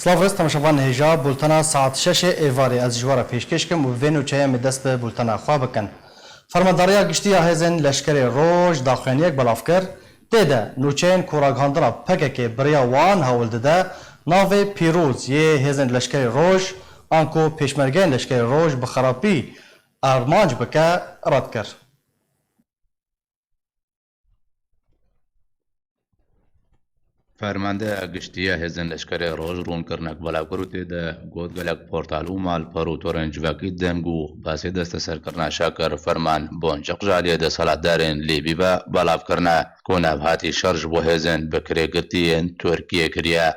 سلاوست تماشاوان هجا بولتنا ساعت 6 ایواری از جوار پیشکش کم و وینو چایم دست به بولتنا خواه بکن. فرمانداریا گشتی هزن لشکر روج داخلینیک بلاف کر دیده نوچین کوراگاندرا پکه بریا وان هول دیده ناو پیروز یه هزن لشکر روج آنکو پیشمرگین لشکر روج بخرابی ارمانج بکه رد کر. فرمانده گشتیه هزن لشکر روز رون کرنک بلا کروتی ده گود گلک پورتالو مال پرو تورنج وکی دنگو باسی دست سر کرنا شاکر فرمان بونجق جالی ده صلاح دارین لیبی با بلاف کرنا کوناب هاتی شرج بو هزن بکری گرتین ترکیه کریا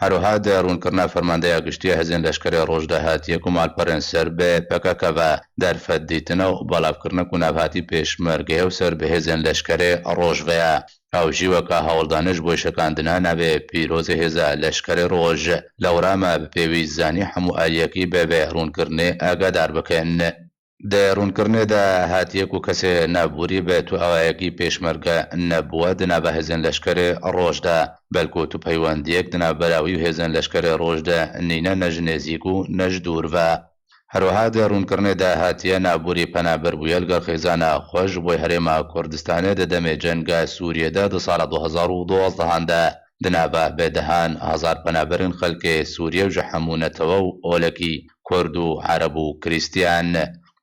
هروها ده رون کرنا فرمانده گشتیه هزن لشکر روز ده هاتی کمال پرن سر به پکاکا و در فدیتنو بلاف کرنا کوناب هاتی پیش مرگه و سر به هزن لشکر روز ویا او جیوکا هولدانش بۆ شەکاندنا ناوێ پیرۆزە هێزە لەشکرە ڕۆژ لەوڕامە بپێویستزانی هەموو ئالیەکی بەبێ ڕوونکردنێ ئاگادار بکەن. دە ڕوونکردنێدا هاتیەک و کەسێ نابووری بێت و ئەوایەکی پێشمەرگە نەبووە دنا بە هێزن لەشکرە ڕۆژدا بەلکۆ تو پەیوەندیەک دنا بەراوی و هێزن لەشکرە ڕۆژدا نینە نەژ نێزیک و نەژ دوورڤە. هەروەها دە ڕوونکردنێدا هاتیە نابووری پەنابەر بوویە لەگەڵ خێزانە خۆش بۆی هەرێما کوردستانê دەدەمێ جەنگە سووریەدا دە ساڵە 2012دا دنابە بێدەهان هەزار پەنابەرن خەلکێ سووریە و ژە هەموونەتەوە و ئۆلەکی کورد و عەرەب و کریستیان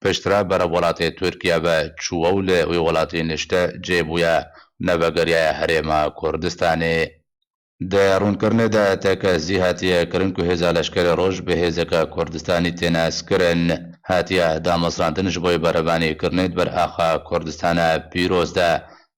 پشترا بەرە وڵاتی تورکیا بە چووە و لە وی وڵاتی نیشتە جێبوویە نەبەگەریایە هەرێما کوردستانê. ده ڕوونکردنێدا تەکەزی هاتیە کرن و هێزا لەشکرە ڕۆژ بە هێزەکە کوردستانی تێناسکردن هاتیە دامەزراندنش بۆی بەرەبانیکردنێت بەر ئاخا کوردستانە پیرۆزدا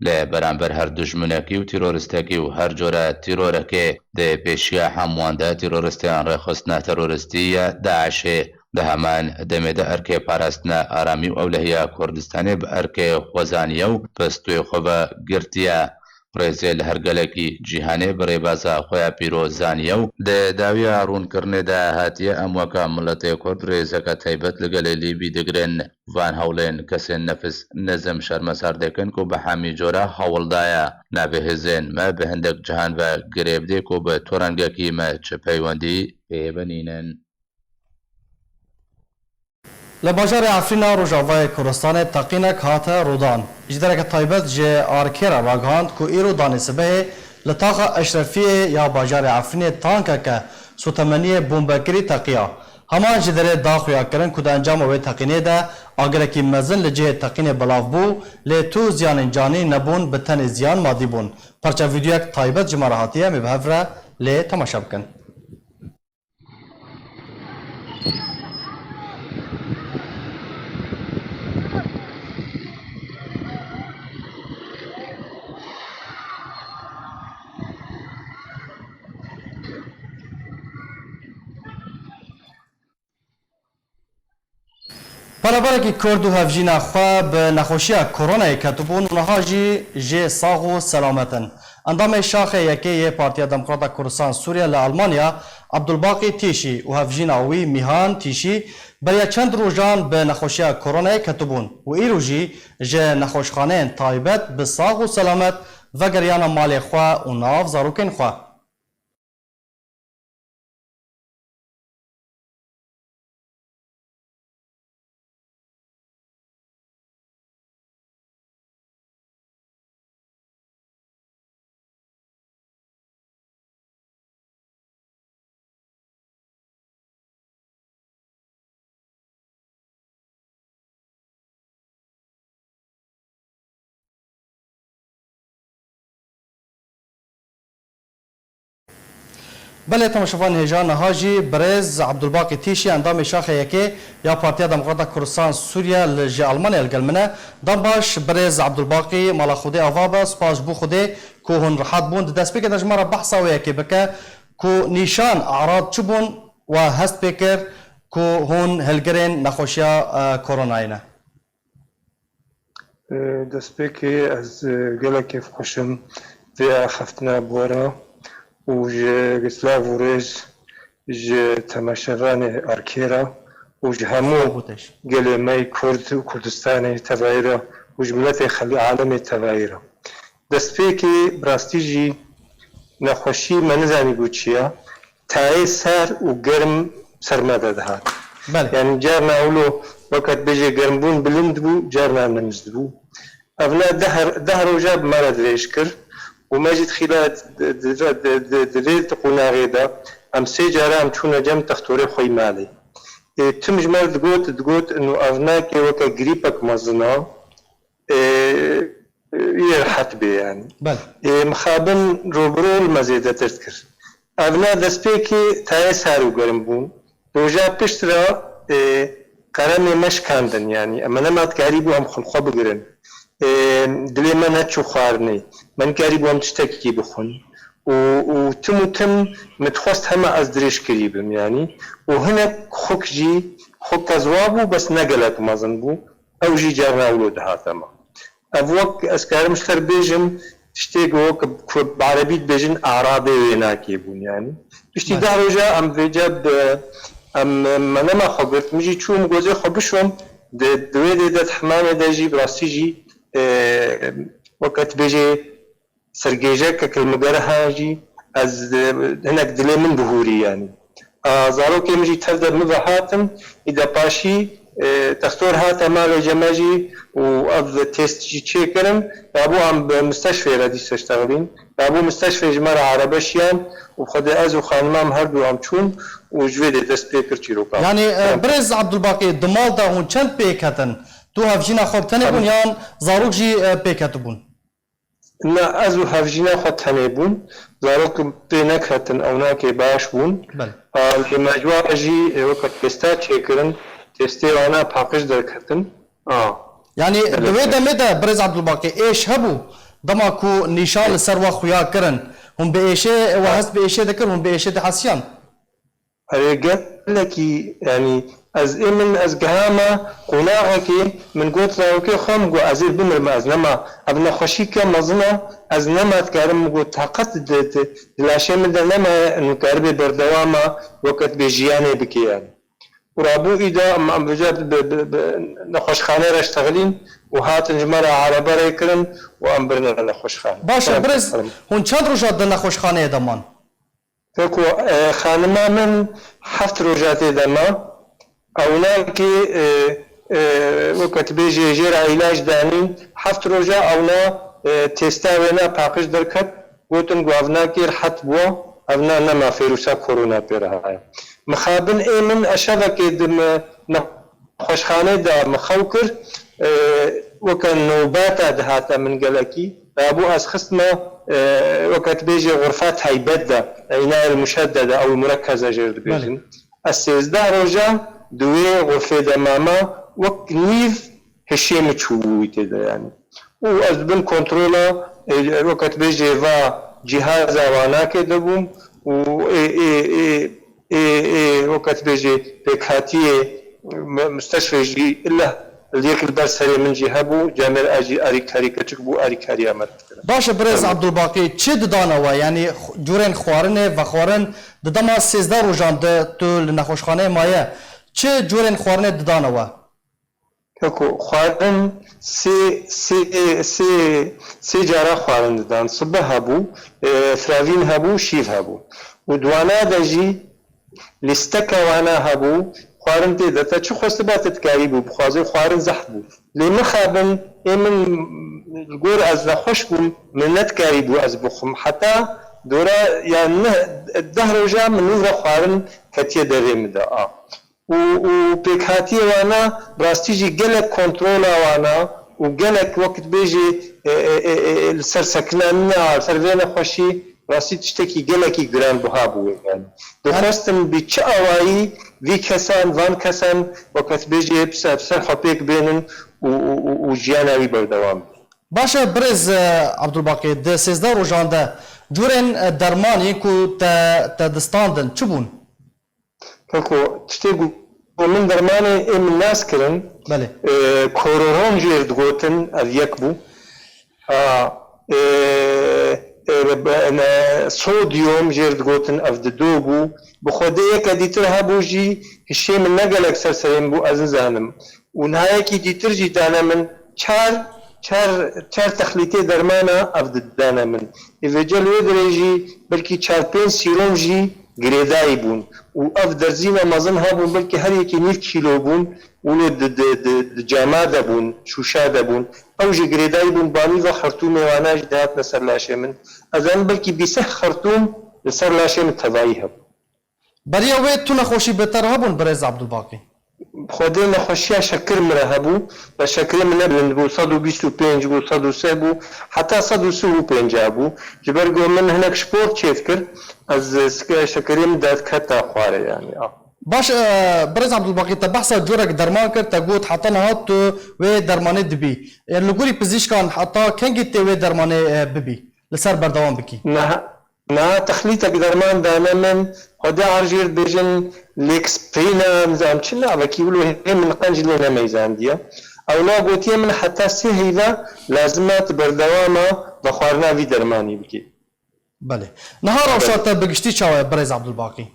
لە بەرامبەر هەر دوژمنەکی و تیرۆریستەکی و هەر جۆرە تیرۆرەکێ دە پێشیە هەموواندا تیرۆریستیان ڕێخستنە تەرۆریستیە داعشێ دە هەمان دەمێدە ئەرکێ پاراستنە ئارامی و ئەو لەهەیە کوردستانێ بە ئەرکێ خۆزانیە و پستوێ خۆ بە گرتیە ڕێزێ لە هەرگەلێکی جیهانێ بڕێبازە خۆیان پیرۆزانیە و داویە ڕوونکردنێدا هاتیە ئەموەکە مڵەتێ کورد ڕێزەکە تایبەت لەگەلێ لیبی دەگرن وان هەوڵێن کەسێن نەفس نەزم شەرمەسار دەکەن و بە هەمی جۆرە هەوڵدایە نابێهێزێن مە بە هەندێک جیهان بە گرێبدێک و بە تۆڕەنگەکی مە چ پەیوەندی پێبنینن. لە باژارê Efrînê Rojavayê Kurdistanê Teqînek hate rodan. Ji dereke taybet ji arkêra ragihand ku îro danê sibehê li taxa Eşrefiyê ya bajarê Efrînê tankeke sotemeniyê bombekirî teqiya. Heman ji derê daxuya kirin ku di encama wê teqînê de agirekî mezin li cihê teqînê belav bû lê tu ziyanên canî nebûn bi tenê ziyan madî bûn. Parça vîdyoyek taybet ji me re hatiye me bi hev re lê temaşa bikin. Barabarekî Kurd û hevjîna xwe bi nexweşiya Koronayê ketibûn niha jî jê sağ û selametin. Endamê şaxê yekê yê Partiya Demokrata Kurdistan Sûriya li Elmaniya Abdulbaqî Tîşî û hevjîna wî Mîhan Tîşî beriya çend rojan bi nexweşiya Koronayê ketibûn û îro jî ji nexweşxaneyên taybet bi sağ û selamet vegeriyana malê xwe û nav zarokên xwe. بله تماشاوان هجان هاجی برز عبدالباقی تیشی اندام شاخ یکی یا پارتیا دموکراتا کردستان سوریا لجی المانیا الگلمنه دم باش برز عبدالباقی مالا خوده آوابه سپاس بو خوده که هون راحت بوند دست بکر دجمارا بحثا و یکی بکه که نیشان اعراض چو بون و هست بکر که هون هلگرین نخوشیا کوروناینا دست بکر از گلک خوشم و خفتنا بورا و جسلاو ورز ج تماشاوان آرکێرا و ج هەموو گەلێمەی کورد و کوردستانی تەڤایرە و ج ملەتی خەلی عالەمی تەڤایرە دەستپێکی براستیژی نەخۆشی مە نەزانی بوو چییە تای سر و گرم سرماده دهات بله يعني جارنا أولو وقت بيجي قرنبون بلند بو جارنا نمزد بو أبنا دهر وجاب ما ندريش كر وماجد خلال دليل تقونا غيدا أم سي جارا أم تشونا جم تختوري خوي مالي تم جمال تقوت إنه أفناكي وكا قريبك مزنا يرحت بي يعني بله مخابن روبرو المزيدة تذكر أبنا دسبيكي تاي سارو قرنبون روجا پشترا قرامي مش كاندن يعني اما نمات قريبو هم خلقا بگرن دلي من هاتشو خوارني من قريبو هم تشتكي بخون و تم متخوست هما از دريش قريبم يعني وهنا خوك جي خوك كزوابو بس نقلك مازن بو او جي جارنا اولو دهاتما افوك اسكار مشتر بيجم تشتيق وك بعربيت بيجن اعرابي ويناكي بون يعني بشتي ده روجا ام بيجاب ام منما خبرت مجي تشوم جوزي خبشهم دويدي دات حمامه داجي براسيجي وقت بيجي سرجيجك كالمجرى هاجي از هناك دلي من بهوري يعني زاروكي مجي تبدا مبهاتم اذا باشي تختار هاتا مال جماجي وأب تيست جي تشيكرن بابو عم بمستشفى ردي تشتغلين بابو مستشفى جمارة عربشيان وخدا أزو خانمام هردو عم تشون وجويدي دست بيكر تشيروكا يعني برز عبد الباقي دمال دا هون چند بيكتن تو هفجينا خوب تنبون يان زاروك جي بيكتبون نا أزو هفجينا خود تنبون زاروك بينك هتن أو ناكي باش بون المجوار جي وقت تستا تشيكرن تستي وانا باقش دركتن يعني دويدا ميدا برز عبد الباقي ايش هبو دماكو نيشان سروا خويا كرن هم بايشه وهس بايشه ذكر هم بايشه دحسيان قال لك يعني از امن از جهاما قناعك من قلت له خم جو ازير بمر ما ازنما ابن خشيك مزنا ازنما تكرم جو طاقت دلاشم دنما انه كربي بردواما وقت بجيانه بكيان ورابو إذا أم بجد نخوشخانة راشتغلين وهاتن جمرة عربة ريكرن وأمبرنا نخوشخانة باشا برز هون چند روجات دل نخوشخانة دمان؟ فكو خانما من 7 روجات دما أوناكي وقت بيجي جير علاج دانين 7 روجا أونا تيستا وينا باقش دركت قوتن قوافناكي رحت بوا أبنا نما فيروسا كورونا بيرها مخابن ايمن اشبك دم خوشخانه دا مخوكر وكان نوبات هاتا من قلكي ابو از خصمه وقت بيجي غرفات هيبدا عناية المشدده او المركزه جرد بيجن السيزده رجا دوي غرفه دماما وك نيف هشيم تشويته يعني واز بن كنترولا وقت بيجي فا جهاز واناك دبوم و وقت بيجي بكاتيه مستشفى جي الا ليك البرسري من جهبو جامل اجي اريكاري كتبو اريكاري امر باشه برز عبد الباقي چه دانوا يعني جورن خوارنه و خوارن دما 13 روزان ده تو لنخوشخانه مایه چه جورن خوارنه دانوا كو خوارن سي جارا خوارن دان صبح هبو فراوين هبو شيف هبو ودوانا دجي لستكا وانا هبو خوارن تي دتا چو خوستبات تكاري بو بخوازي خوارن زحبو لما خابن من الجور از خوش بو من نتكاري بو از بخم حتى دورا يعني الدهر وجا من نور خوارن كتيه دريم دا و بيكاتي وانا براستيجي جلك كنترولا وانا وجلك وقت بيجي السرسكنانا سرفينا خوشي راستی تشتكي جلكي جران بهابو يعني دخستم بيتش أواي في كسان فان كسان وقت بيجي بسر حبيك بينن وجيانا بردوام باشا برز عبد الباقي ده 13 روزان ده جورن درماني كو تدستاندن چبون كاكو تشتكي من درماني من ناس كرن بله كورون جير دغوتن اليكبو صوديوم جيرد قوتن افددوبو بخوديه كديتر هابوجي هشي من نقل اكثر سرين بو ازنزانم ونهاية كي ديتر جي دانا من چار تخليتي درمانا افددانا من افجل ويدريجي بلكي 4-5 سيروم جي گرێدایی بوون و ئەف دەرزینە مەزن هەبوون بەلکە هەر یەکی 9 کیلۆ بوون و جاما دەبوون شوشا دەبوون ئەوژی گرێدایی بوون بانی بە خەرتوم ێواناش داهات لەسەر لاشێ من ئەزان بەلکی 20 خەرتوم لەسەر لاشێ من تەواوی هەبوو بەریە وێ تو نەخۆشی بێتەر هەبوون بەڕێز عەبدولباقی خۆدێ نەخۆشیە شەکر مرە هەبوو بە شەکرێ منە بلند بوو 125 بوو 103 بوو حتا 135 بوو جبەرگۆ من هەنێک شپۆر چێت کرد ئەز شەکرێم داد کەتا خوارە یانی باش بەڕێز عەبدولباقی تە بەحسە جۆرێک دەرمان کرد تە گوت حتا نەهات تو وێ دەرمانێ دبی لە گوری پزیشکان حتا کەنگی تێ وێ دەرمانێ ببی لەسەر بەردەوام بکی نا تخلیتك درمان دانا من خدا عرجير بيجن ليكسبرينا مزام چنا وكي يقولوا هي من قنج لنا ميزان ديا او لا قوتي من حتى سهيلا لازمات بردواما بخوارنا في درماني بكي بله نهار روشات بگشتي چاوه برز عبدالباقي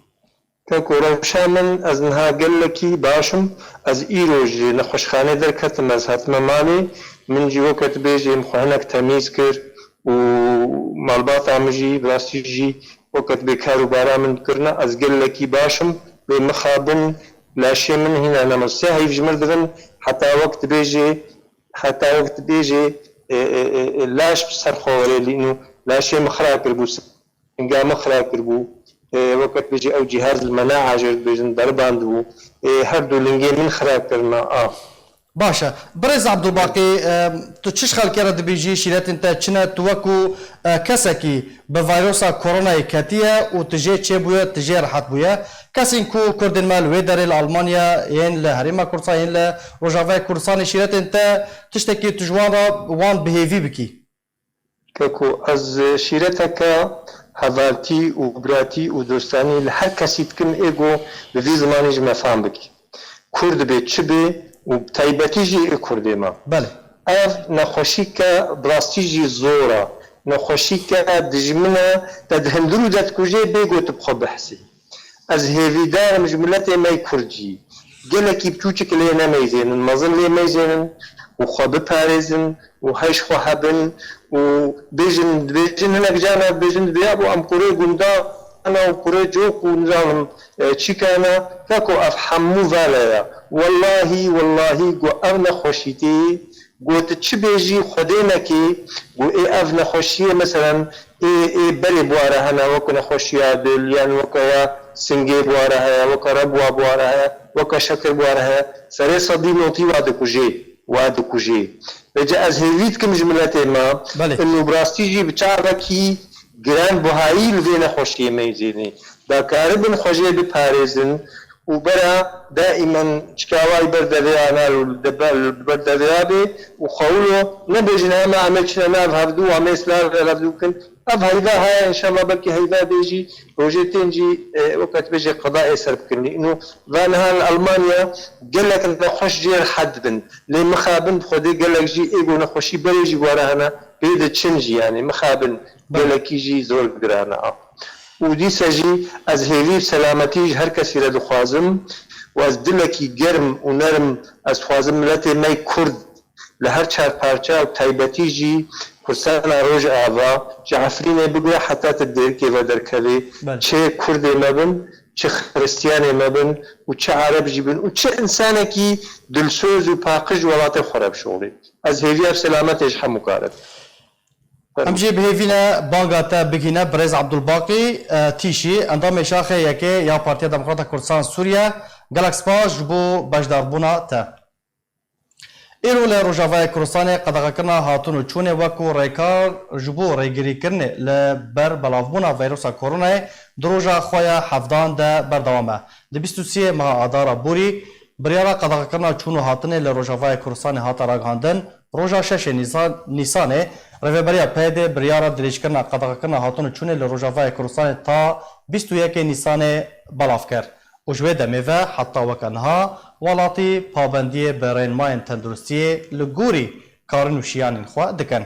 كاكو روشا من از نها قال لكي باشم از ايروج نخوشخانه در كتم از هاتما مالي من جي وقت بيجي مخوانك تميز كر و مالبات عمجي براسي جي وقت بكارو بارا من كرنا از قال لكي باشم بمخابن لاشي من هنا انا مسيح يفجمر دغن حتى وقت بيجي لاش بسر خوري لانه لاشي مخراك ربو سنقا مخراك ربو وقت بيجي او جهاز المناعة جرد بيجن دربان دبو هردو لنجي من خراك كرنا باشا برز عبدالباقي تو چش خلقی را دبیجی شیرت انتا چنه توکو کسکی به ویروسا کورونا کتیه و تجه چه بویا تجه راحت بویا کسی کو کردن مال وی در المانیا ین لحریما کردستان ین لروجاوای کردستان شیرت انتا تشتکی تجوان را وان بهیوی بکی كاكو از شيرتك هفالتي وبراتي ودوستاني لحر كسي تكن ايجو بفي زماني جمع فهم بك كرد بيت شبه وبتايبتيجي كردي ما بله اف نخوشيكا براستيجي زورا نخوشيكا دجمنا تدهندرو دات كوجي بيجو تبخو بحسي از هيفيدار مجملتي ماي كردجي قالكي بتوچك لينا ميزين المظن لي ميزين وخو بباريزن وهيش خو هبن وبيجن هناك جانا بيجن بيابو ام كوري قندا انا وكوري جوك ونظام تشيكانا كاكو افحمو فالايا والله قو افنا خوشيتي قو تشبيجي خدينكي قو اي افنا خوشيه مثلا اي بري بوارا هنا وكو نخوشيه دوليان وكو سنگي بوارا هيا وكو ربوا بوارا هيا وكو شكر بوارا هيا سري صدي نوتي وادو كوجي بجا از هيفيت كم جملتي ما انه براستيجي بچاوكي جران بوهاي لوين خوشيه ميزيني دا كاربن خوشيه بباريزن وبرا دائما شكاواي بردريانا البردريابي وخولو نبجنا ما عملتنا ما بهردو وعميسلا رفدوكن هيدا هاي ان شاء الله بلكي هيدا بيجي روجي تنجي وقت بيجي قضاء سرب كرني انه فانها المانيا قال لك انت خوش جير حد بن لي مخابن خدي قال لك جي ايجو نخوشي بريجي ورا هنا بيد تشنجي يعني مخابن قال لك يجي زول قرانا ودي سجي از هيلي سلامتي هر كسي رد خوازم واز دلكي گرم ونرم از خوازم ملتي ماي كرد لهر چار پارچه و تایبتی جی کردستان روز آوا جا عفرینه بگوی حتی تدیر که و درکوی چه کرد مبن چه خریستیان مبن و چه عرب جیبن و چه انسانه کی دلسوز و پاقج ولات خراب شغلی از هیوی سلامتش همو کارد امجي بهيفينا بانغاتا بگينا برز عبدالباقي تيشي اندام شاخه يكي يا بارتيا ديمقراطية كردستان سوريا جالاكس باج بو بجداربونا تا ایرو ل روجاوای کردستان قدغه کرنا هاتون و چونه وکو ریکار جبو ریگری کرنه لبر بلاوبونا ویروس کورونا دروجا خویا حفدان ده بردوامه د 23 ماه آدار بوری بریارا قدغه کرنا چونو هاتنه ل روجاوای کردستان هات راگاندن روجا 6 نيسانê رهبریا پیده بریارا دریج کرنا قدغه کرنا هاتون چونه ل روجاوای کردستان تا 21 نيسانê بلاف کرد وجوه دميفا حتى وكانها ولاتي پابندية برين ماين تندرستية لغوري كارن وشيان خوا دكن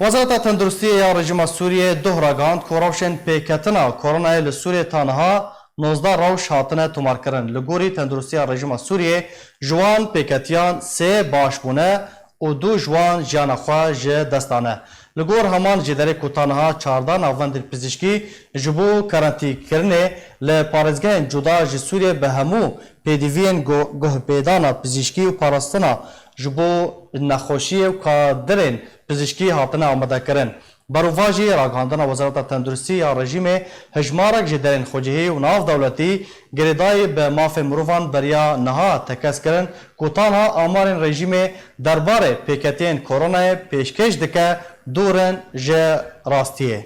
وزارت تندرستية يا رجم سوريا دهراغاند كوروشن بكتنا كورونا لسوريا تانها 19 روش هاتنه تومارکرن لگوری تندرستی رژیم سوریه جوان پیکتیان 3 باشبونه و 2 جوان جانخوا جه دستانه لگور همان جدره کوتانها 14 ناوند پزشکی جبو کرانتی کرنه لپارزگین جدا ج سوریه به همو پیدیوین گوه پیدانا پزشکی و پاراستنا جبو نخوشی و کادرین پزشکی هاتنه آمده کرن بروواجی راگهاندن وزارت تندرستی یا رژیم هجمارک جدرین خوجهی و ناف دولتی گریدای به ماف مروفان بریا نها تکس کرن کوتانها آمارین رژیم درباره پیکتین کرونا پیشکش دکه دورن جه راستیه.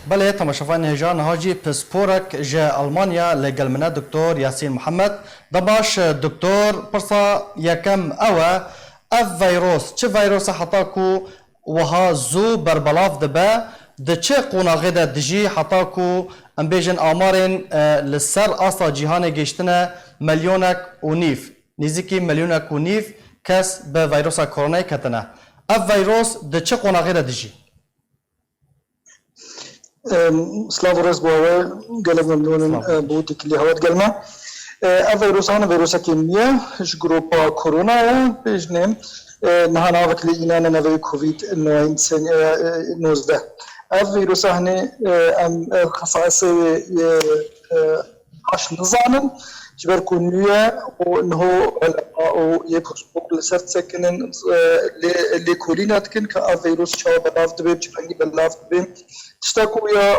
بله تماشافان هجان هاجی پسپورک جه المانیا لگل منه دکتور یاسین محمد دباش دکتور پرسا یکم اوه اف ویروس چه ویروس حتا کو وها زو بربلاف دبه ده چه قوناغه ده دجی حتا کو ام بیجن آمارین لسر اصلا جیهان گشتنه ملیونک و نیف نزدیکی ملیونک و نیف کس به ویروس کرونا کتنه اف ویروس ده چه قوناغه ده دجی سلاف ورز باوه قلب ممنون بودك اللي هوات قلنا الفيروس هنا فيروس كيمياء جروبا كورونا بيجنم نهانا وقت لينا نوي كوفيد 19 الفيروس هنا خصائص عش نظاما جبر كونيا وانه يبقى لسرت سكنن اللي كولينات كن كفيروس شو بلاف دبي جبرني بلاف دبي تشتكوا يا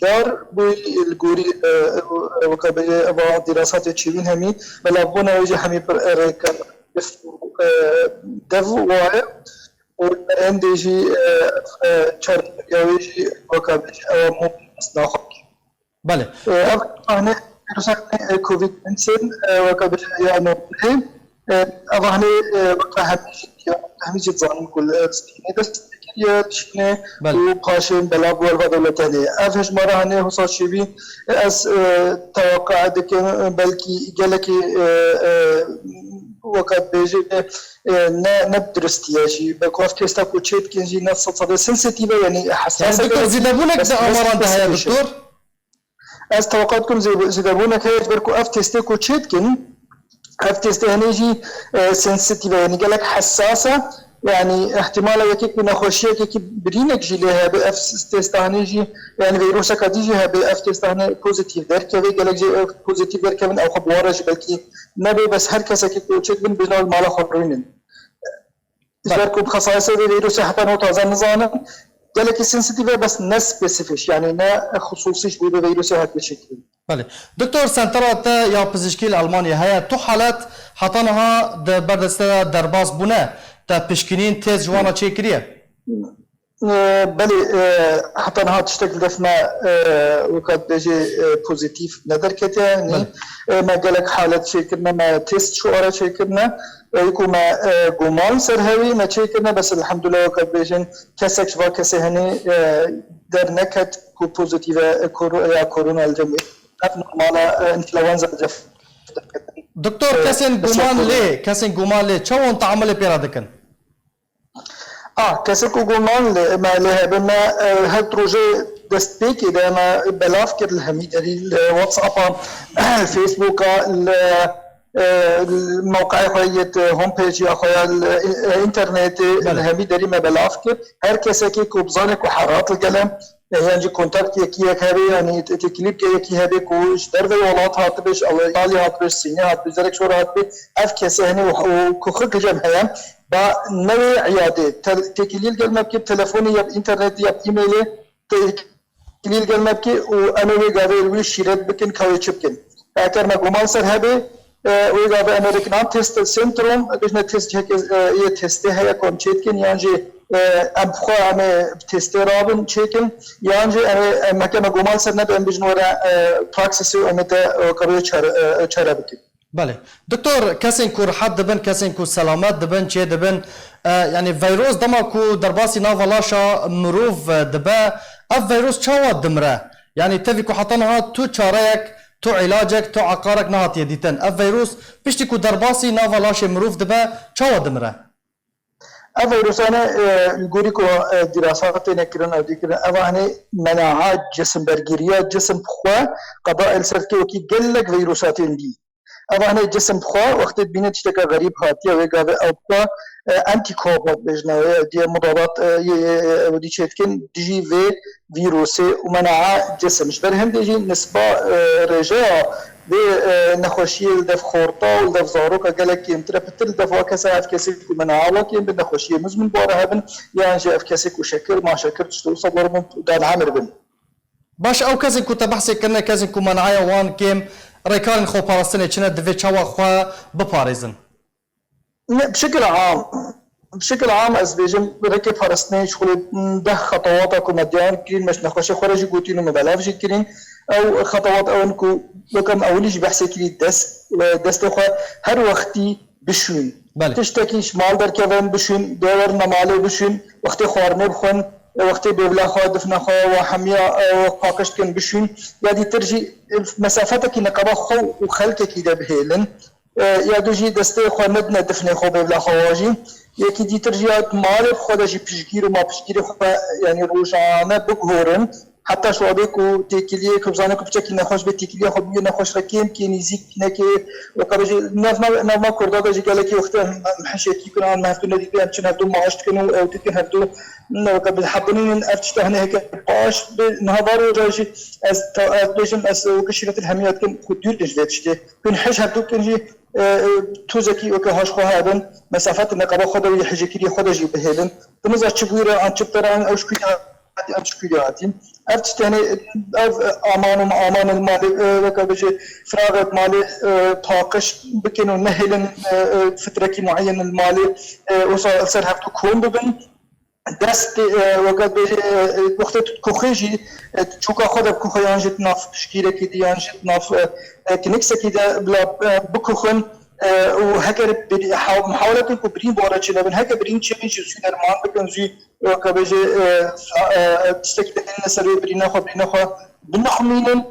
دار بالجوري وكبه بعض دراسات تشيبين همي بلابونا وجه همي بريكا دفو واي وعندي شر يوجي وكبه مو ناخذ بله أنا رسالة كوفيد 19 وكبه يعني أظهر وقع هميجي ظن كل بس يا تشنه وقاشين بلاب والبدولة تالي أفهش مرة هني حصل شيء أس توقع دك بلكي جالك وقت بيجي ندرستي شيء بقاف كيستا كوتشيت كنجي نفس صدى سنسيتيفة يعني حساسة يعني دكتور زيدابونك ده أمران ده يا دكتور از توقعاتكم زدابونك هي بركو اف تيستي كو تشيتكن اف تيستي هنيجي سنسيتيف يعني قالك حساسه يعني احتمال يكيك بنخوشيه كي برينك جيلها باف تيست هنيجي يعني فيروس كديجي باف تيست هني بوزيتيف در كي قالك جي بوزيتيف در كمن او خبوره بلكي نبي بس هر كسا كي كو تشيتكن بنال مال خبرين بركو بخصائص الفيروس حتى نو تازه نزانه قالك سنسيتيف بس نس سبيسيفيك يعني نا خصوصيش بده فيروس هذا الشكل. بله دكتور سنترات یا پزشکی المانیا هیا تو حالت حتانها در بردسته درباز بونه تا پشکنین تیز جوانا چه کریه؟ بله حتانها تشتغل دفنا وقت بيجي بوزيتيف ندر كته يعني ما قالك حالة شيء كنا ما تيست شو أرى شيء كنا يكون ما جمال سرهوي ما شيء كنا بس الحمد لله وقت بيجين كسك شوا كسه هني در نكت كو بوزيتيف يا كورونا الجميع أبنى مالا إنفلونزا الجف. دكتور كسن جمال ليه شو أنت عمله بيرادكن؟ كسر كوجومان ما له بما هالبروجي دست بيك إذا ما بلاف كده الهميد الواتساب الفيسبوك الموقع خوية هوم بيج يا خويا الانترنت الهميد دري ما بلاف كده هر كسر كي كوبزانك وحرات القلم يعني كونتاكت يكي هذي يعني تكليب يكي هذي كوش درب الولات هات بيش أو إيطاليا هات بيش سينيا هات بيش درك شور هات بيش أف كسر هني وكخرج جمعيا با نوع عيادة تكليل قلنا بكي تلفوني يا إنترنت يا إيميل تكليل قلنا بكي وأنا ويجابي الويش شيرت بكن كويتش بكن أكر ما جمال سر هذي ويجابي أمريكان تيست سنتروم بيجنا تيست هيك تيست هيا كم تشيكن يعني ام خو ام تست رابن چیکن یعنی مکه مگومال سر نب ام بجنورا پراکسیس ام تا کبیر چرا بکی. بله دكتور كاسين كور حد دبن كاسين كور سلامات دبن چه دبن يعني فيروس دما كو درباسي نافلاشا مروف دبا اف فيروس چاوا دمره يعني تفي كو حطنها تو چاريك تو علاجك تو عقارك نهات يديتن اف فيروس بيشتي كو درباسي نافلاشا مروف دبا چاوا دمره فيروس أنا الجوريكو دراسات نكرنا وديكنا أواني مناعات جسم برجريات جسم بخوا قبائل سرتي وكي جلك فيروسات دي أواني جسم بخوا وقت بينا تشتكى غريب هاتيا ويجاب أو بخوا أنتي كوبات بجنا دي مضادات ودي شتكن ديجي في فيروسي ومناعة جسم مش برهم ديجي نسبة رجاء بنخوشي الدف خورطة والدف زاروكا قالك يمترى بتل دف وكسا أفكاسيك ومناعة وكيم بنخوشي مزمن بارها بن يعني جا أفكاسيك وشكر ما شكر تشتو صبر من دان عامر بن باش أو كازن كنت بحثي كنا كازن كو مناعة وان كيم ريكارن خو بالاستيني چنة دفي چاوا خوا بباريزن بشكل عام از بيجم ركب فرسني شغل ده خطوات مديان كرين مش نخوشي خرجي قوتين ومبلاف جي كرين او خطوات او انكو لكم اوليش بحثي كري دست خو هر وقتي بشون تشتكي شمال در كفن بشون دور نمالي بشون وقتي خوارني بخون وقتي بيبلا خو دفنا خو وحمية وقاقشت كن بشون يعني ترجي مسافتك نقبا خو وخلقك ده بهيلن یا دوجی دسته خو ندن دفنه خو بلا خواجی یکی دی ترجیات مال خودشی پیشگیر و ما پیشگیر خو یعنی روزانه بگورن حتی شو ابیکو تکلیه کبزانه کبچکی نخوش به تکلیه خو بیه نخوش رکیم کی نزیک نکی و کبجی نفما کرده داشی گله کی وقت محشکی کنن مفتون ندیدم چه نفتون معاش کنن او تکن هفتو و کبل حبنین افتشته هنه هک باش نهار جایشی از بیشم از کشیرت الهمیات کن خود دور داشته کن حش هفتو کنجی توزکی وکه هاش خو هادن مسافت نقبه خود و حجکی خود جی بهلن تمز چگویر آن چپتران اوش أشكرياتي أفتني أمان المالي وكبجي فراغ مالي طاقش بكنو نهل فترة معين المالي وصل سرحب تكون ببن دست وقت وقت كوخيجي تشوكا خدا بكوخيان جت ناف شكيرة كديان جت ناف كنكسة كده بلا بكوخن وهكذا محاولة كبرين بورا شيء لكن هكذا برين شيء يجوز نرمان بكن زي وكبجي تستكد إن سري برينا خو بنخمين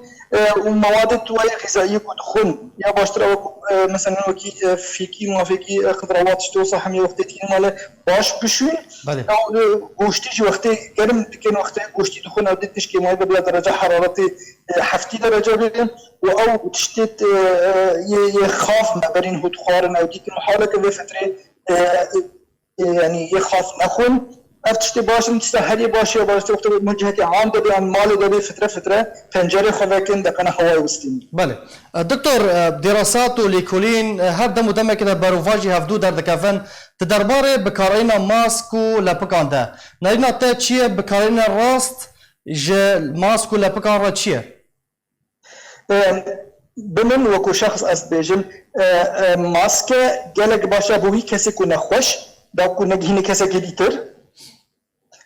ومواد غذائيه كتخون يا باشتر مثلا وكي فيكي ما فيكي خضروات شتو صح مي وقتي مال باش بشون او گوشتي وقتي گرم كان وقتي گوشتي تخون او دتش كي ما بلا درجه حرارتي حفتي درجه بين او تشتت يخاف ما بين هو تخارن او ديك الحاله كذا فتره يعني يخاف اخون افتشتي باش مستحري باش باش وقت مجهتي عام دبي عن مال دبي فتره پنجره خواكن دقنا هواي وستين بله دكتور دراسات وليكولين هر دم دم كده بروفاجي هفدو در دكافن تدرباره بكارينا ماسكو لبكانده نرينا تا چيه بكارينا راست ج ماسكو لبكان را چيه بمن وكو شخص اسبيجم ماسكه جلك باشا بوهي كسي كنا خوش دا كنا جهني كسي كديتر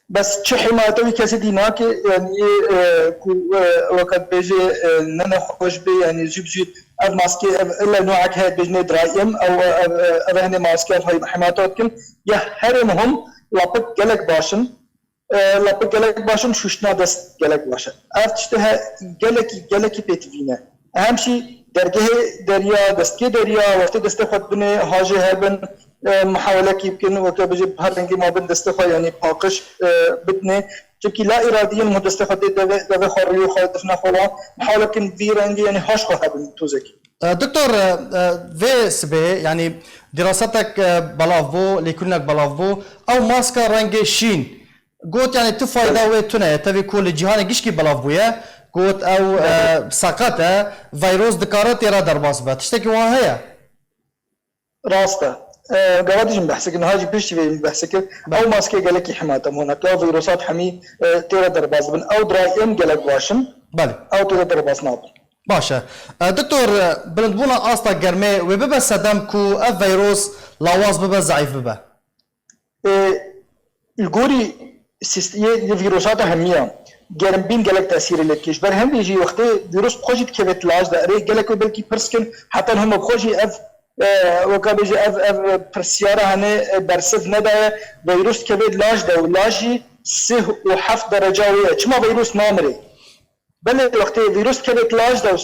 بس چه حمایتوی کسی دینا که یعنی وقت بيجي ننا خوش بي يعني جيب اف ماسكي الا نوعك هاد بجني درايم او هني ماسكي هاي حمایتات كن يا هرمهم لابد جلك باشن شوشنا دست جلك باشن افتشتها جلكي بيتفينا اهم شيء درجه دريا دستكي دريا وقت دست خود بني حاجه هبن محاولة يمكن وكبجي بهر رنگي ما بين دستخوا يعني باقش بدني جبكي لا إراديا مو دستخوا دبي خوريو خالدفنا خلا محاولة كن في رنگي يعني هاش خواها بين توزكي دكتور في سبي يعني دراستك بلافو ليكونك بلافو او ماسكا رنگي شين قلت يعني تفايدة ويتونه تبي كل جهان جيشكي بلافويا قلت او ساقطه فيروس دكارت يرا درباسبه تشتكي وهي راسته قواديجم بحسك انه هاجي بيشتي بحسك او ماسكي قالك حماتهم هناك لا فيروسات حمي تيرا درباز بن او درايم قالك واشن بله او تيرا درباز نابل باشا دكتور بلندبونا استا گرمه و ببا صدم كو اف فيروس لاواز ببا ضعيف ببا الجوري الفيروسات هميه گرم بین گلک تاثیر لکیش بر هم بیجی وقتی ویروس بخوجی تکبت لاج داره گلک و بلکی پرسکن حتی هم بخوجی اف وكابيجي اف برسيارة هني برسف ندا فيروس كبد لاج دا ولاجي سه وحف درجاوية كما فيروس نامري بل وقت فيروس كبد لاج دا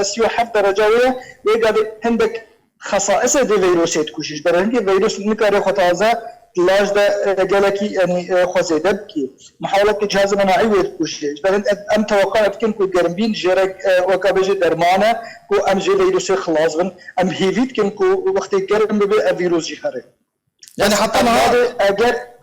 سيو حف درجاوية ويقعد عندك خصائص دي فيروسات كوشيش بل هندي فيروس نكاري خطازة لاج دا جالكي يعني خوزيدة بكي محاولة جهاز مناعي ويتكوشيش بل ام توقعت كن كو جرمبين جيرك وكابيجي درمانة كو ام جي فيروس خلاص بن ام هيفيت كن كو وقت جرم ببي فيروس جهري يعني حتى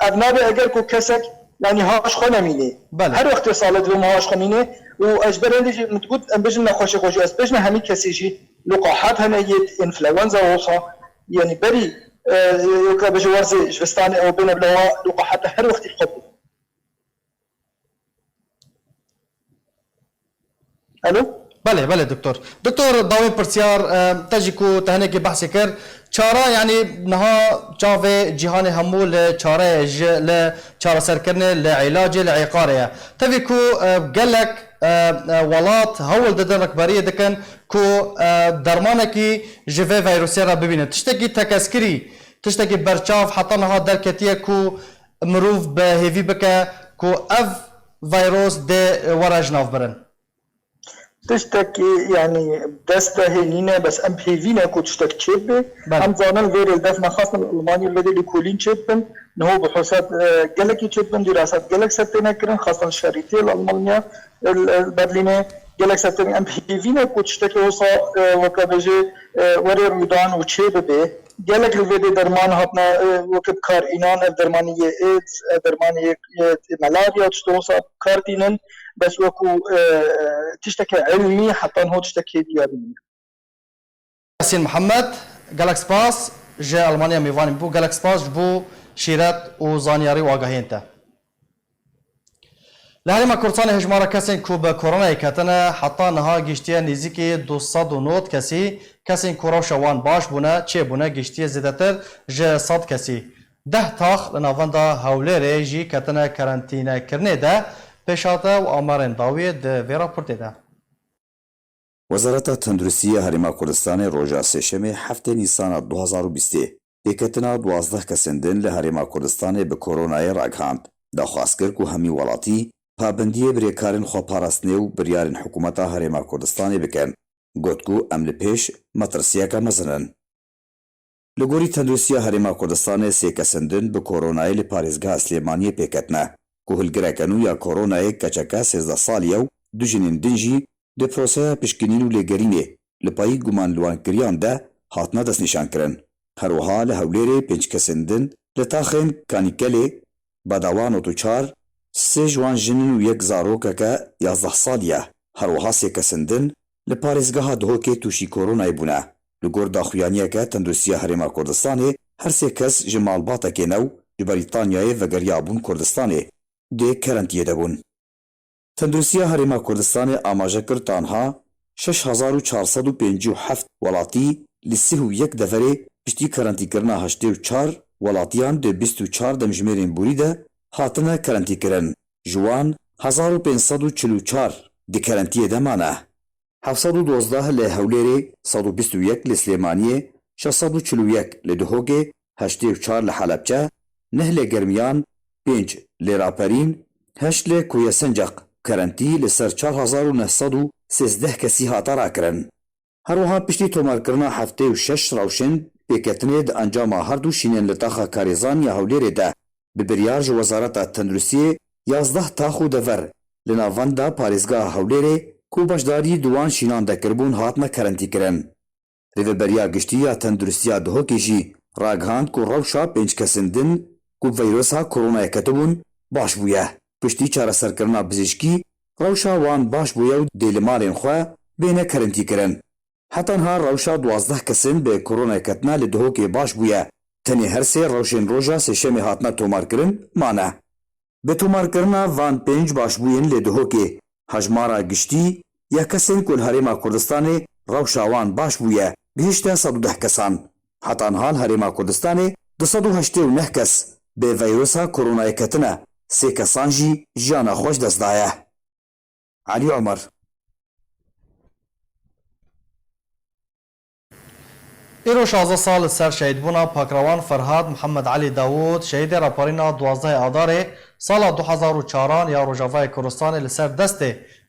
ابنابي اگر كو كسك يعني هاش خنمينه هر وقت صالت لهم هاش خنمينه واجبر عندي متقول ام بجنا خوش اسبجنا همي كسيجي لقاحات هنيت انفلونزا وصا يعني بري كابيجي ورزي جفستاني او بين بلوا لقاحات هر وقت يحب الو بله دكتور داوي برسيار تجيكو تهنيكي بحث كر چارا يعني نها جاوه جهان همو لچاره لچاره سرکرنه لعلاج لعقاريه تبيكو قالك ولات هول ددن ركباريه دكن كو درمانكي جفي فيروسي را ببينه تشتكي تكسكري تشتكي برچاف حتى نها دركتيه كو مروف بهيفي بكا كو اف فيروس دي ورجناف برن تشتكي يعني دسته هنينه بس ام بيفينا كو تشتكي تشيب ام زانن غير الدفع خاصه المانيا الذي لكولين تشيبن انه بحوسات جالكي تشيبن دراسات جالك ستينكرن خاصه شريتي الالمانيا البرلينه جالك ستين ام بيفينا كو تشتكي وصا وكبجي وري رمضان وتشيب به جالك الفيدي درمان هاتنا وكب كار اينان درمانيه ايدز درمانيه ملاريا تشتوصا كاردينن بس وكو تشتكي علمي حتى هو تشتكي ديابيني ياسين محمد جالكس باس جا المانيا ميفان بو جالكس باس بو شيرات وزانياري واغاهينتا لهرما كورتان هجمارا كاسين كو بكورونا كاتنا حتى نها گشتيا نزيكي 209 كاسين كورو شوان باش بونا چه بونا گشتيا زيادتر ج 100 كاسي 10 تاخ لنافندا هاوليري جي كاتنا كارانتينا كرني ده پیشاته و آمارن داوی ده وی راپورت ده. وزارت تندرستی هریما کردستان روزا سهشنبه 7 نیسان 2020 یکتنا 12 کسندن له هریما کردستان به کرونا راگهاند. دخواست کرد که همی ولاتی پابندیه بریکارن خو پاراستنه و بریارن حکومتا هریما کردستانی بکن گوتگو امل پیش مترسیه که مزنن. لگوری تندرسیه هریما کردستان سی کسندن به کورونای لپاریزگاه الامانیه پیکتنه که هلگرکنو یا کورونای کچکه 13 سالیه و دو جنین دنجی ده پروسه پشکنین و لگرینه لپایی گمان لوانکریان ده هاتنا دست نشان کرن. هروها لحولیره 5 کسندن لتاخین کانیکلی بدوان و توچار سه جوان جنین و یک زاروکه که 11 سالیه هروها سی کسندن لپاریزگاه دهوکه توشی کورونای بونه. لگور داخویانیه که تندرسیه هریما کردستانه هر سه کس جمالباتا که نو جبریتانیای وگریابون کردستانه ده کرنتیه دبون. تندرسیه هریما کردستانه آماجه کرد تانها 6457 ولاتی لسه و یک دفره پشتی کرنتی کرنا 84 ولاتیان ده 24 دمجمیرین بوری ده هاتنه کرنتی کرن. جوان 1544 ده کرنتیه ده مانه. 712 لحولیره 121 لسلیمانیه 641 لدهوگه 84 لحلبچه 9 لگرمیان 5 لراپرین 8 لکوی سنجق کرنتی لسر 4913 کسی هاتا را کرن. هروها پشتی تومار کرنا هفته و 6 روشن پیکتنه ده انجام هر دو شینین لطاقه کاریزان یا حولیره ده ببریارج وزارت تندرسیه 11 تاخو دور لناوان ده پاریزگاه حولیره کو باشداری دوان شینان دکربون هاتنا کرنتی کرن. ریوبریا گشتی یا تندرستیا دهوکی جی راگهاند کو روشا 5 کسندن کو ویروسا کورونا کتبون باش بویه. پشتی چاره سرکرنا بزشکی روشا وان باش بویه و دیلمالین خواه بینه کرنتی کرن. حتی ها روشا 12 کسن به کورونا کتنا لدهوکی باش بویه. تنی هر سه روشن روژا سشمی هاتنا تومار کرن مانه. به تومار کرنا وان 5 باش بوین لدهوکی هجمارا گشتی یا کسین کل هریما کردستان روشاوان باش بویه بهشت 110 کسان. حتی حال هریما کردستان 289 کس به ویروسا کورونا کتنه 3 کسان جی جانا خوش دست دایه. علی عمر ایرو 16 سال سر شهید بونا پاکروان فرهاد محمد علی داوود شهید راپارینا 12 آذار سال 2004 یا روجاوای کردستان لسر دست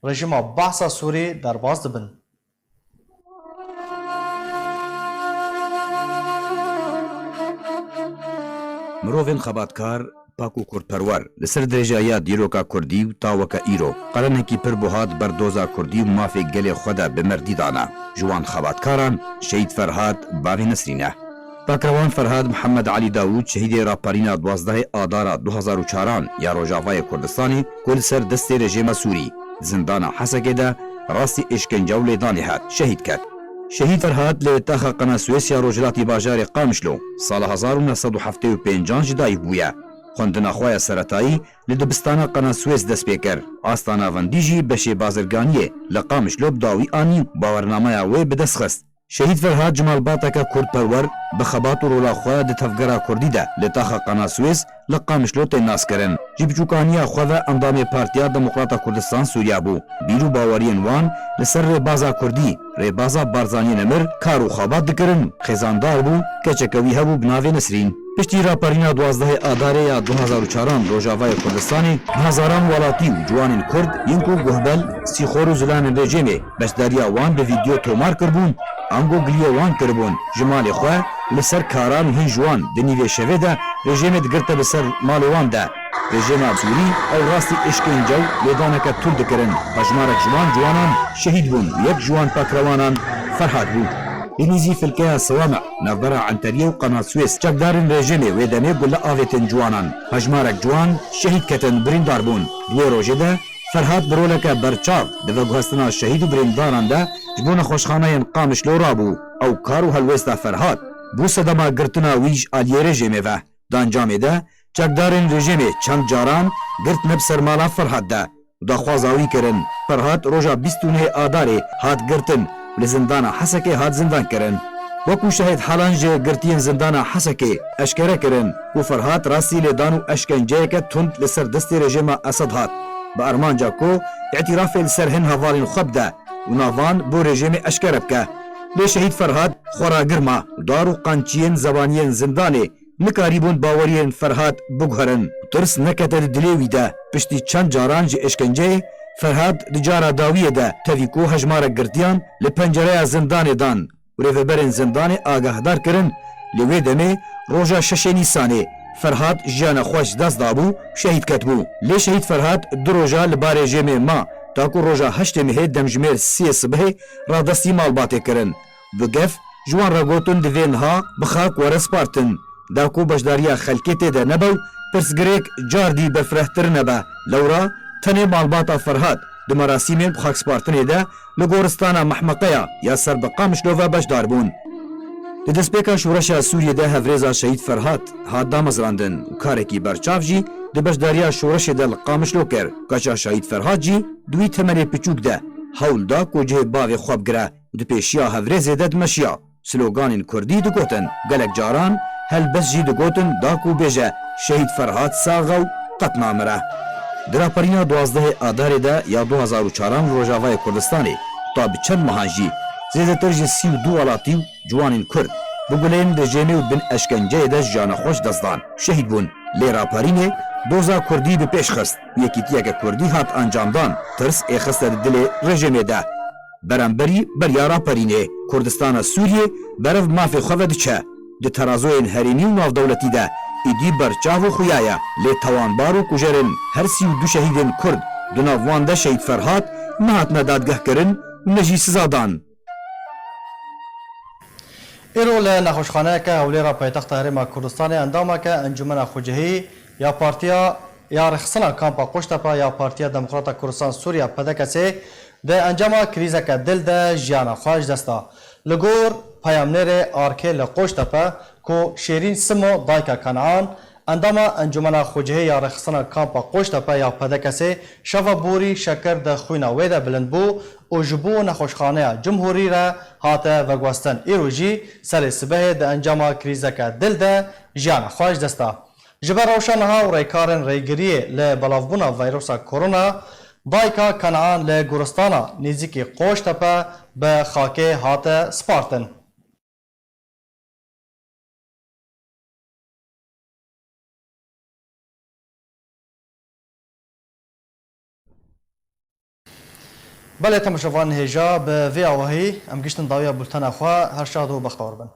رژیم بحث سوری در باز دبن. مروفین خباتکار پاکو کرد پرور لسر درجه یا دیروکا کردی و تاوکا ایرو قرنکی پر بوهاد بردوزا کردی و مافی گل خدا بمردی دانا جوان خباتکاران شهید فرهاد باغی نسرینه. پاکروان فرهاد محمد علی داوود شهید راپارینا 12 آذار 2004 یا روجاوای کردستانی کل سر دست رژیم سوری زندان حسکه ده راستی اشکنجه و لیدانی هات شهید کرد. شهید فرهاد لتاخ قنا سویسیا روجلاتی باجار قامشلو سال 1975 جدای بویا. خوندنا خواه سرطایی لدبستان قنا سویس دست پیکر آستانا وندیجی بشه بازرگانیه لقامشلو بداوی آنی باورنامه وی بدست خست. شهید فرهاد جمال باتکا کرد پرور بخبات و رولا خواه ده تفگرا کردی ده لتاخ قنا سویس لقامشلو تیناس کرن. جیبچوکانیا خواه اندام پارتیا دموکراتا کردستان سوریا بو بیرو باورین وان لسر ریبازا کردی ریبازا بارزانی نمر کارو خوابات دکرن خیزاندار بو کچکوی هبو بناوی نسرین. پشتی راپارینا 12 آذار یا 2004 روجاوای کردستانی هزاران ولاتی و جوان کرد اینکو گهبل سیخور و زلان رژیمه بشداریا وان به ویدیو تومار کربون انگو گلیو وان کربون جمال خواه لسر کاران و هین جوان دنیوی شوه ده رژیمه دگرته بسر مال وان ده رژیم سوری او راستی اشکنجو لیدانکه طول دکرن هجمارک جوانان شهید بون یک جوان پاکروانان فرهاد بود. بنيزي في الكيا الصوامع نظرة عن تريو قناة سويس جاكدار ريجيمي ويدامي قل آفيتن جوانان هجمارك جوان شهيد كتن بريندار بون دوي روجه ده فرهاد برولك برچاو دفق هستنا الشهيد برينداران ده جبون خوشخانه قامش لو رابو او كارو هلوستا فرهاد بو صدما قرتنا ويج آليه ريجيمي و دانجامي ده جاكدار ريجيمي چند جاران قرت نبسر مالا فرهاد ده دا خوازاوي کرن فرهاد روجا 29 آذار هاد قرتن لزندان حسکه هات زندان کرن وکو شهید حالان جه گرتین زندان حسکه اشکره کرن و فرهاد راسی لیدانو اشکنجه که تند لسر دست رژیم اسد هات با ارمان جا کو اعتراف لسر هن هوالین خوب ده و ناوان بو رژیم اشکره بکه لی شهید فرهاد خورا گرما دارو قانچین زبانین زندانه نکاریبون باورین فرهاد بگهرن ترس نکته دلیوی ده پشتی چند جاران جه اشکنجه فرهاد دجارا داویه ده تفیکو هجمار گردیان لپنجره زندان دان و ریفبرین زندان آگاهدار کرن لوی دمه روژا شش نیسانه فرهاد جیان خوش دست دابو شهید کتبو لی شهید فرهاد دو روژا لباره جمع ما تاکو روژا هشت مهه دمجمیر سی صبح را دستی مالباته کرن بگف جوان را گوتن دوینها بخاک ورس پارتن داکو بجداریا خلکت ده نبو پرسگریک جاردی بفرهتر نبا لورا تنه مالباتا فرهاد د مراسم بخاک سپارتنه ده لگورستانا محمقیا یا سر بقامشلوه بجدار بون د دسپیکا شورشا سوریه ده هفريزا شهید فرهاد هات دامزراندن و کارکی برچاف جی د بجداریا شورش ده لقامشلو کر کچا شهید فرهاد جی دوی تمنه پچوک ده حول دا کوجه باوی خواب گره و د پیشیا هفريزه ده دمشیا سلوگان کردی دو گوتن گلک جاران هل بس جی دو گوتن داکو بیجه شهید فرهاد ساغو قطنا مره دراپرینا 12 آدار ده یا 2004 روجاوای کردستانی تا بچند مهانجی زیادتر جی 32 آلاتیو جوانین کرد بگولین ده جیمی و بن اشکنجه ده جان خوش دستان شهید بون لی راپرینه دوزا کردی به پیش خست یکیتیه که کردی هات انجامدان ترس اخست دل رژیمه ده برانبری بریا راپرینه کردستان سوریه برف مافی خواه دچه ده ترازوین هرینی و ناف دولتی ده ایدی برچاو و خویایا لی توانبار و کجرن هر 32 شهیدین کرد دو ناوان ده شهید فرهاد نهات ندادگه کرن و نجی سزادان ایرو لنخوشخانه که هولیرا پایتخت هرما کردستان اندامه که انجمن خوجهی یا پارتیا یا رخصنا کامپا قشتپا یا پارتیا دموکراتا کردستان سوریا پدکسه ده انجام کریزه که دل ده جیانا خواهش دستا لگور پیامنر آرکه لقشتپا کو شیرین سمو دایکا کنعان انداما انجمن خوجهی یا رخصنا کامپا قشتپا یا پدکسه شفا بوری شکر ده خوینا ویده بلند بو و جبو نخوشخانه جمهوری را هاته وگوستن ایروژی سر سبه ده انجام کریزه که دل ده جیانا خواهش دستا جبر روشنها و ریکارن ریگریه لبلافبونا ویروسا کورونا دایکا کنعان لگورستانا نزیکی قوشتپا به خاکه هاته سپارتن بله تماشاوان هجا به وی آوهی ام گشتن داویا بولتنا خواه هر شاد و بختار بن